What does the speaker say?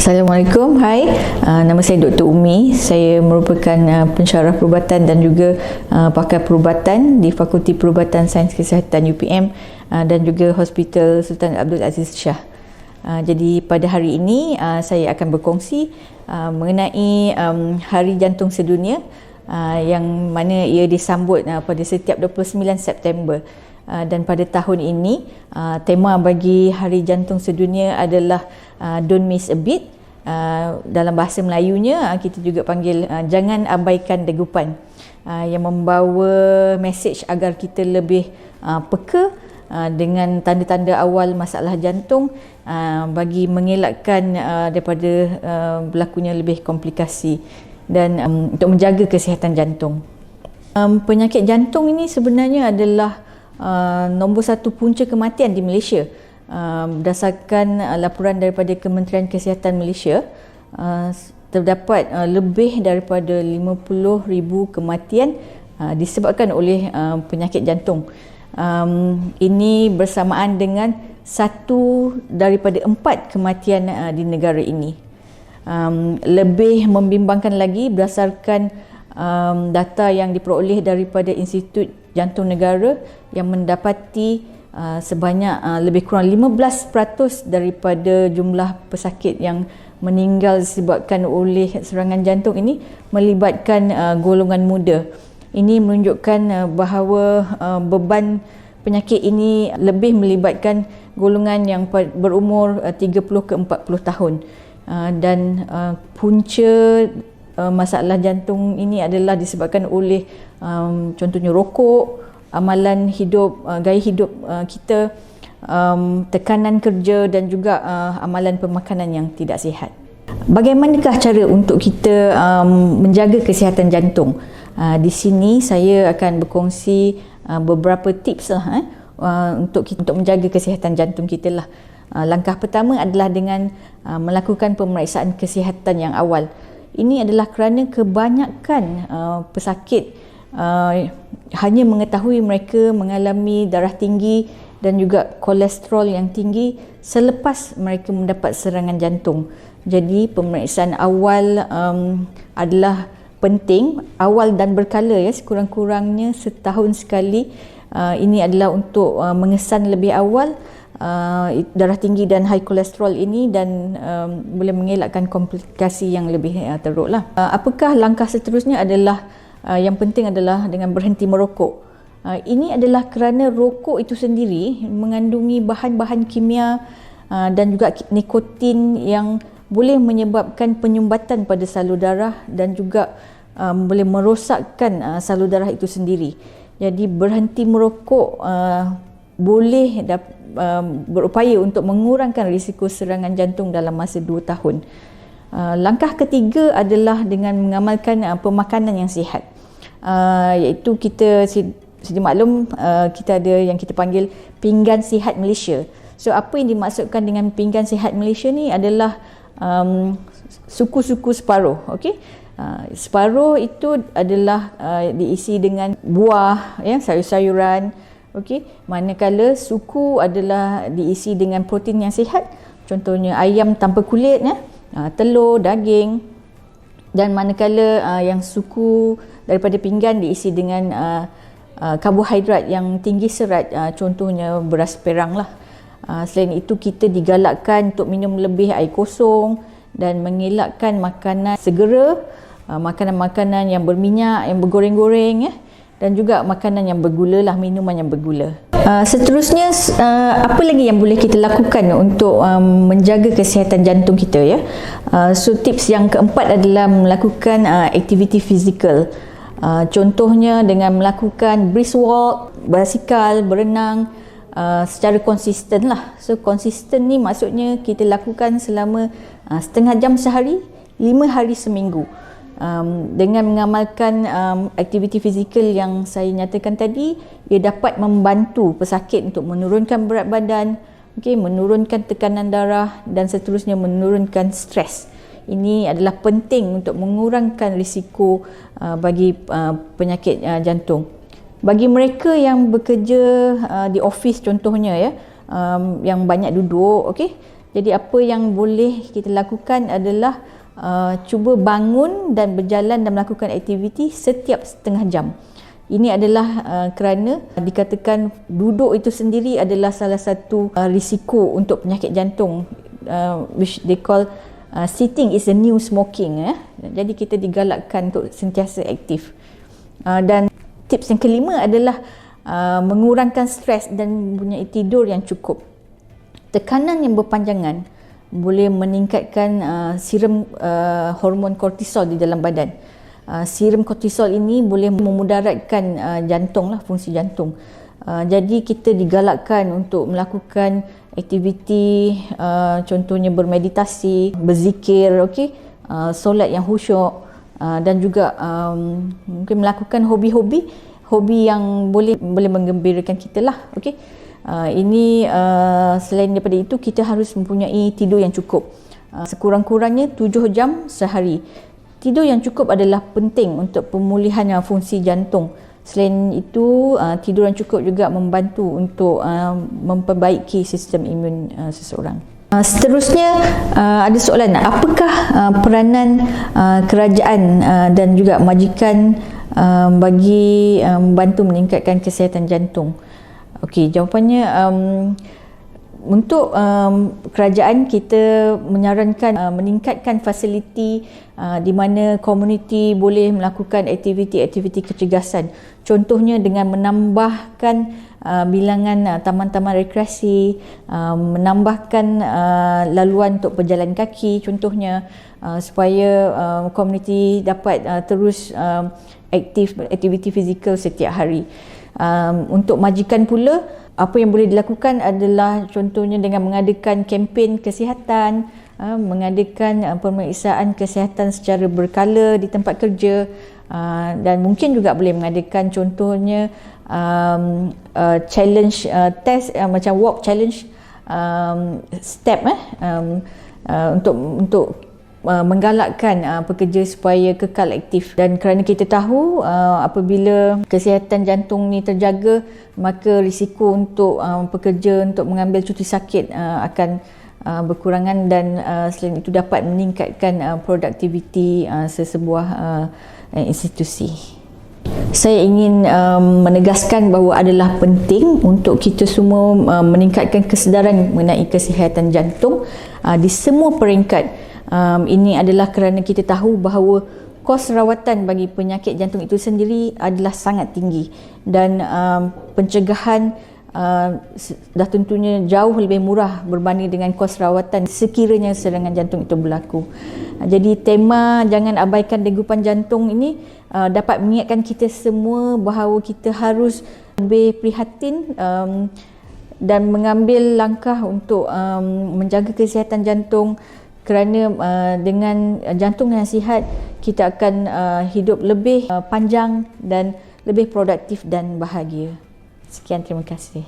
Assalamualaikum, hai. Nama saya Dr. Umi. Saya merupakan pensyarah perubatan dan juga pakar perubatan di Fakulti Perubatan Sains Kesihatan UPM dan juga Hospital Sultan Abdul Aziz Shah. Jadi pada hari ini saya akan berkongsi mengenai Hari Jantung Sedunia yang mana ia disambut pada setiap 29 September. Dan pada tahun ini tema bagi Hari Jantung Sedunia adalah Don't Miss a Beat. Dalam bahasa Melayunya kita juga panggil jangan abaikan degupan, yang membawa mesej agar kita lebih peka dengan tanda-tanda awal masalah jantung bagi mengelakkan daripada berlakunya lebih komplikasi dan untuk menjaga kesihatan jantung. Penyakit jantung ini sebenarnya adalah nombor satu punca kematian di Malaysia. Berdasarkan laporan daripada Kementerian Kesihatan Malaysia, terdapat lebih daripada 50,000 kematian disebabkan oleh penyakit jantung. Ini bersamaan dengan 1 daripada 4 kematian di negara ini. Lebih membimbangkan lagi berdasarkan data yang diperoleh daripada Institut Jantung Negara yang mendapati sebanyak lebih kurang 15% daripada jumlah pesakit yang meninggal disebabkan oleh serangan jantung ini melibatkan golongan muda. Ini menunjukkan bahawa beban penyakit ini lebih melibatkan golongan yang berumur 30 ke 40 tahun. Dan punca masalah jantung ini adalah disebabkan oleh contohnya rokok, amalan hidup, gaya hidup kita, tekanan kerja dan juga amalan pemakanan yang tidak sihat. Bagaimanakah cara untuk kita menjaga kesihatan jantung? Di sini saya akan berkongsi beberapa tips lah untuk menjaga kesihatan jantung kita lah. Langkah pertama adalah dengan melakukan pemeriksaan kesihatan yang awal. Ini adalah kerana kebanyakan pesakit hanya mengetahui mereka mengalami darah tinggi dan juga kolesterol yang tinggi selepas mereka mendapat serangan jantung. Jadi pemeriksaan awal adalah penting, awal dan berkala, ya, sekurang-kurangnya setahun sekali. Ini adalah untuk mengesan lebih awal darah tinggi dan high kolesterol ini dan boleh mengelakkan komplikasi yang lebih teruk lah. Apakah langkah seterusnya adalah yang penting adalah dengan berhenti merokok. Ini adalah kerana rokok itu sendiri mengandungi bahan-bahan kimia dan juga nikotin yang boleh menyebabkan penyumbatan pada salur darah dan juga boleh merosakkan salur darah itu sendiri. Jadi berhenti merokok boleh berupaya untuk mengurangkan risiko serangan jantung dalam masa 2 tahun. Langkah ketiga adalah dengan mengamalkan pemakanan yang sihat. Iaitu kita sedia maklum kita ada yang kita panggil pinggan sihat Malaysia. So apa yang dimaksudkan dengan pinggan sihat Malaysia ni adalah suku-suku separuh. Okey, separuh itu adalah diisi dengan buah, ya, sayur-sayuran. Okey, manakala suku adalah diisi dengan protein yang sihat, contohnya ayam tanpa kulit, ya, telur, daging. Dan manakala yang suku daripada pinggan diisi dengan karbohidrat yang tinggi serat, contohnya beras perang lah. Selain itu kita digalakkan untuk minum lebih air kosong dan mengelakkan makanan segera, makanan-makanan yang berminyak, yang bergoreng-goreng, ya, dan juga makanan yang bergula lah, minuman yang bergula. Seterusnya, apa lagi yang boleh kita lakukan untuk menjaga kesihatan jantung kita, ya? So tips yang keempat adalah melakukan aktiviti fizikal. Contohnya dengan melakukan brisk walk, basikal, berenang secara konsisten lah. So konsisten ni maksudnya kita lakukan selama setengah jam sehari, 5 hari seminggu. Dengan mengamalkan aktiviti fizikal yang saya nyatakan tadi, ia dapat membantu pesakit untuk menurunkan berat badan, menurunkan tekanan darah dan seterusnya menurunkan stres. Ini adalah penting untuk mengurangkan risiko bagi penyakit jantung. Bagi mereka yang bekerja di office contohnya, ya, yang banyak duduk, Jadi apa yang boleh kita lakukan adalah cuba bangun dan berjalan dan melakukan aktiviti setiap setengah jam. Ini adalah kerana dikatakan duduk itu sendiri adalah salah satu risiko untuk penyakit jantung, which they call sitting is the new smoking. Jadi kita digalakkan untuk sentiasa aktif. Dan tips yang kelima adalah mengurangkan stres dan mempunyai tidur yang cukup. Tekanan yang berpanjangan boleh meningkatkan serum hormon kortisol di dalam badan. Serum kortisol ini boleh memudaratkan jantung lah, fungsi jantung. Jadi kita digalakkan untuk melakukan aktiviti, contohnya bermeditasi, berzikir, solat yang khusyuk, dan juga mungkin melakukan hobi yang boleh menggembirakan kita lah. Ini selain daripada itu, kita harus mempunyai tidur yang cukup, sekurang-kurangnya 7 jam sehari. Tidur yang cukup adalah penting untuk pemulihan fungsi jantung. Selain itu, tidur yang cukup juga membantu untuk memperbaiki sistem imun seseorang. Seterusnya, ada soalan, apakah peranan kerajaan dan juga majikan bagi membantu meningkatkan kesihatan jantung? Okey, jawapannya, untuk kerajaan kita menyarankan meningkatkan fasiliti di mana komuniti boleh melakukan aktiviti-aktiviti kecergasan. Contohnya dengan menambahkan bilangan taman-taman rekreasi, menambahkan laluan untuk berjalan kaki contohnya, supaya komuniti dapat terus aktif aktiviti fizikal setiap hari. Untuk majikan pula, apa yang boleh dilakukan adalah contohnya dengan mengadakan kempen kesihatan, mengadakan pemeriksaan kesihatan secara berkala di tempat kerja, dan mungkin juga boleh mengadakan contohnya challenge test, macam walk challenge step, untuk menggalakkan pekerja supaya kekal aktif. Dan kerana kita tahu apabila kesihatan jantung ni terjaga, maka risiko untuk pekerja untuk mengambil cuti sakit akan berkurangan, dan selain itu dapat meningkatkan produktiviti sesebuah institusi. Saya ingin menegaskan bahawa adalah penting untuk kita semua meningkatkan kesedaran mengenai kesihatan jantung di semua peringkat. Ini adalah kerana kita tahu bahawa kos rawatan bagi penyakit jantung itu sendiri adalah sangat tinggi, dan pencegahan dah tentunya jauh lebih murah berbanding dengan kos rawatan sekiranya serangan jantung itu berlaku. Jadi tema jangan abaikan degupan jantung ini dapat mengingatkan kita semua bahawa kita harus lebih prihatin dan mengambil langkah untuk menjaga kesihatan jantung, kerana dengan jantung yang sihat, kita akan hidup lebih panjang dan lebih produktif dan bahagia. Sekian, terima kasih.